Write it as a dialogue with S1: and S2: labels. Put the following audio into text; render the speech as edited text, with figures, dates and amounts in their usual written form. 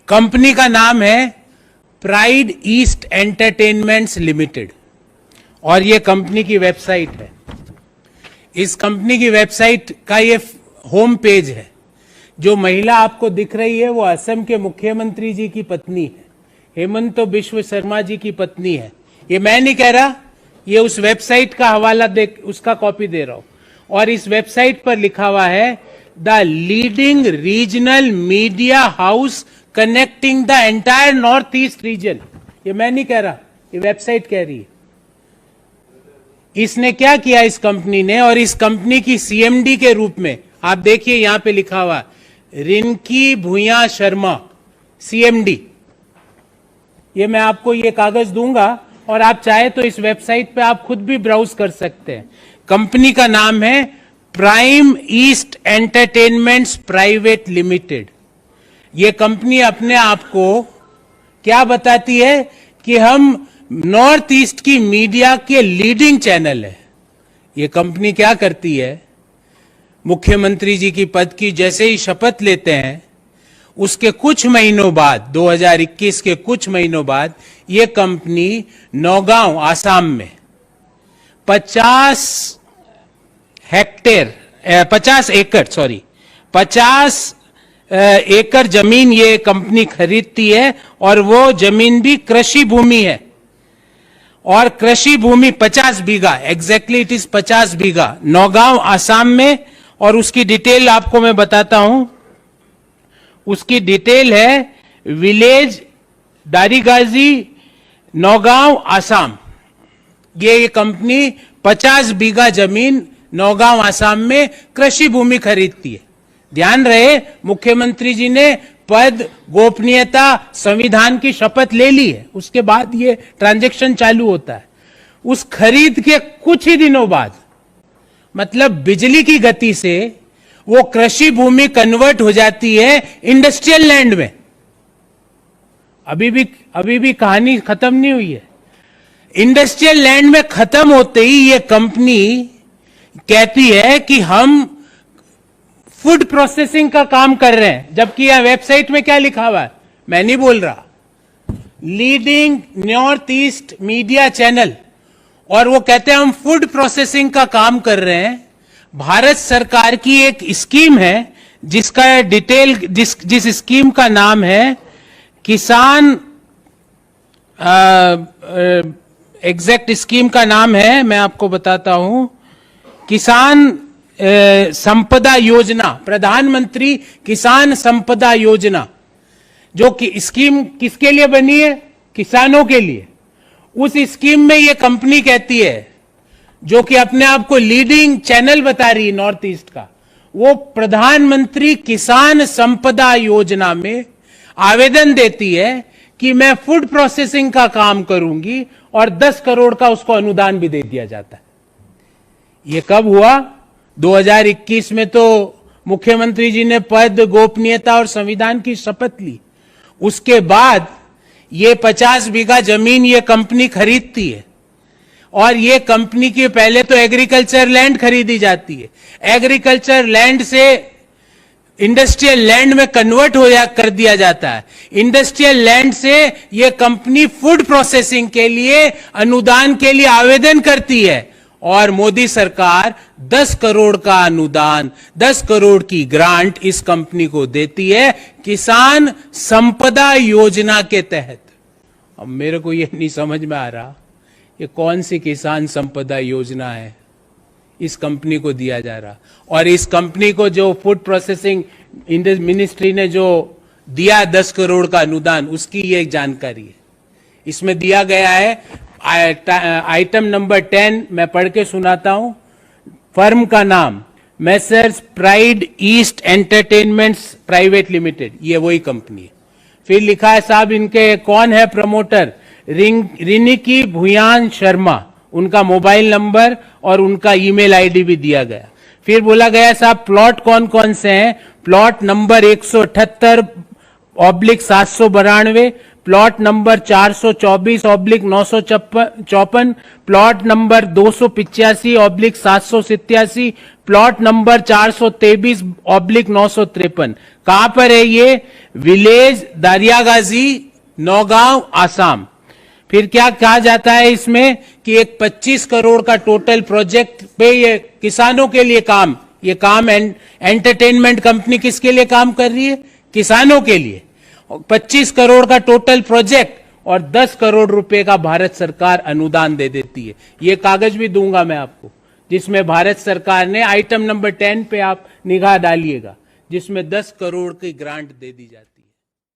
S1: Company का नाम है प्राइड ईस्ट एंटरटेनमेंट्स लिमिटेड और ये कंपनी की वेबसाइट है। इस कंपनी की वेबसाइट का ये होम पेज है। जो महिला आपको दिख रही है वो असम के मुख्यमंत्री जी की पत्नी है, हेमंत बिश्व शर्मा जी की पत्नी है। ये मैं नहीं कह रहा, ये उस वेबसाइट का हवाला दे, उसका कॉपी दे रहा हूं। और इस वेबसाइट पर लिखा हुआ है the leading regional media house connecting the entire north east region. ये मैं नहीं कह रहा, ये वेबसाइट कह रही है। इसने क्या किया इस कंपनी ने, और इस कंपनी की सीएमडी के रूप में आप देखिए यहां पे लिखा हुआ रिंकी भूया शर्मा सीएमडी। ये मैं आपको ये कागज दूंगा और आप चाहे तो इस वेबसाइट पे आप खुद भी ब्राउज कर सकते हैं। कंपनी का नाम है prime east entertainments private limited. ये कंपनी अपने आप को क्या बताती है कि हम नॉर्थ ईस्ट की मीडिया के लीडिंग चैनल है। ये कंपनी क्या करती है, मुख्यमंत्री जी की पद की जैसे ही शपथ लेते हैं उसके कुछ महीनों बाद, 2021 के कुछ महीनों बाद, ये कंपनी नौगांव आसाम में 50 एकड़ जमीन ये कंपनी खरीदती है और वो जमीन भी कृषि भूमि है। और कृषि भूमि 50 बीघा, एग्जैक्टली इट इज 50 बीघा नौगांव आसाम में। और उसकी डिटेल आपको मैं बताता हूं। उसकी डिटेल है विलेज दारीगाजी नौगांव आसाम। ये कंपनी 50 बीघा जमीन नौगांव आसाम में कृषि भूमि खरीदती है। ध्यान रहे, मुख्यमंत्री जी ने पद, गोपनीयता, संविधान की शपथ ले ली है, उसके बाद ये ट्रांजैक्शन चालू होता है। उस खरीद के कुछ ही दिनों बाद, मतलब बिजली की गति से वो कृषि भूमि कन्वर्ट हो जाती है इंडस्ट्रियल लैंड में। अभी भी कहानी खत्म नहीं हुई है। इंडस्ट्रियल लैंड में खत्म होते ही ये कंपनी कहती है कि हम फूड प्रोसेसिंग का काम कर रहे हैं, जबकि यह वेबसाइट में क्या लिखा हुआ है मैं नहीं बोल रहा, leading north east media channel. और वो कहते हैं हम फूड प्रोसेसिंग का काम कर रहे हैं। भारत सरकार की एक स्कीम है जिसका डिटेल, जिस स्कीम का नाम है किसान, एग्जैक्ट स्कीम का नाम है मैं आपको बताता हूं, किसान संपदा योजना, प्रधानमंत्री किसान संपदा योजना। जो कि स्कीम किसके लिए बनी है, किसानों के लिए। उस स्कीम में ये कंपनी कहती है, जो कि अपने आप को लीडिंग चैनल बता रही है नॉर्थ ईस्ट का, वो प्रधानमंत्री किसान संपदा योजना में आवेदन देती है कि मैं फूड प्रोसेसिंग का काम करूंगी और 10 करोड़ का उसको अनुदान भी दे दिया जाता है। ये कब हुआ, 2021 में तो मुख्यमंत्री जी ने पद, गोपनीयता और संविधान की शपथ ली। उसके बाद ये 50 बीघा जमीन ये कंपनी खरीदती है। और ये कंपनी की पहले तो एग्रीकल्चर लैंड खरीदी जाती है, एग्रीकल्चर लैंड से इंडस्ट्रियल लैंड में कन्वर्ट कर दिया जाता है। इंडस्ट्रियल लैंड से ये कंपनी फूड प्रोसेसिंग के लिए अनुदान के लिए आवेदन करती है और मोदी सरकार 10 करोड़ का अनुदान, 10 करोड़ की ग्रांट इस कंपनी को देती है किसान संपदा योजना के तहत। अब मेरे को ये नहीं समझ में आ रहा ये कौन सी किसान संपदा योजना है इस कंपनी को दिया जा रहा। और इस कंपनी को जो फूड प्रोसेसिंग मिनिस्ट्री ने जो दिया 10 करोड़ का अनुदान, उसकी ये जानकारी है। इसमें दिया गया है आइटम नंबर 10, मैं पढ़ के सुनाता हूं। फर्म का नाम Messrs pride east entertainments private limited, ये वही कंपनी है। फिर लिखा है साहब इनके कौन है प्रमोटर, रिनिकी भूयान शर्मा, उनका मोबाइल नंबर और उनका ईमेल आईडी भी दिया गया। फिर बोला गया साहब प्लॉट कौन कौन से हैं, plot number 178/792, plot number 424/954, plot number 285/787, plot number 423/953। कहां पर है ये? विलेज दारियागाजी, नौगांव, आसाम। फिर क्या कहा जाता है इसमें कि एक 25 करोड़ का टोटल प्रोजेक्ट पे ये किसानों के लिए काम, ये काम एंटरटेनमेंट कंपनी किसके लिए काम कर रही है? किसानों के लिए। 25 करोड़ का टोटल प्रोजेक्ट और 10 करोड़ रुपए का भारत सरकार अनुदान दे देती है। ये कागज भी दूंगा मैं आपको, जिसमें भारत सरकार ने आइटम नंबर 10 पे आप निगाह डालिएगा, जिसमें 10 करोड़ की ग्रांट दे दी जाती है।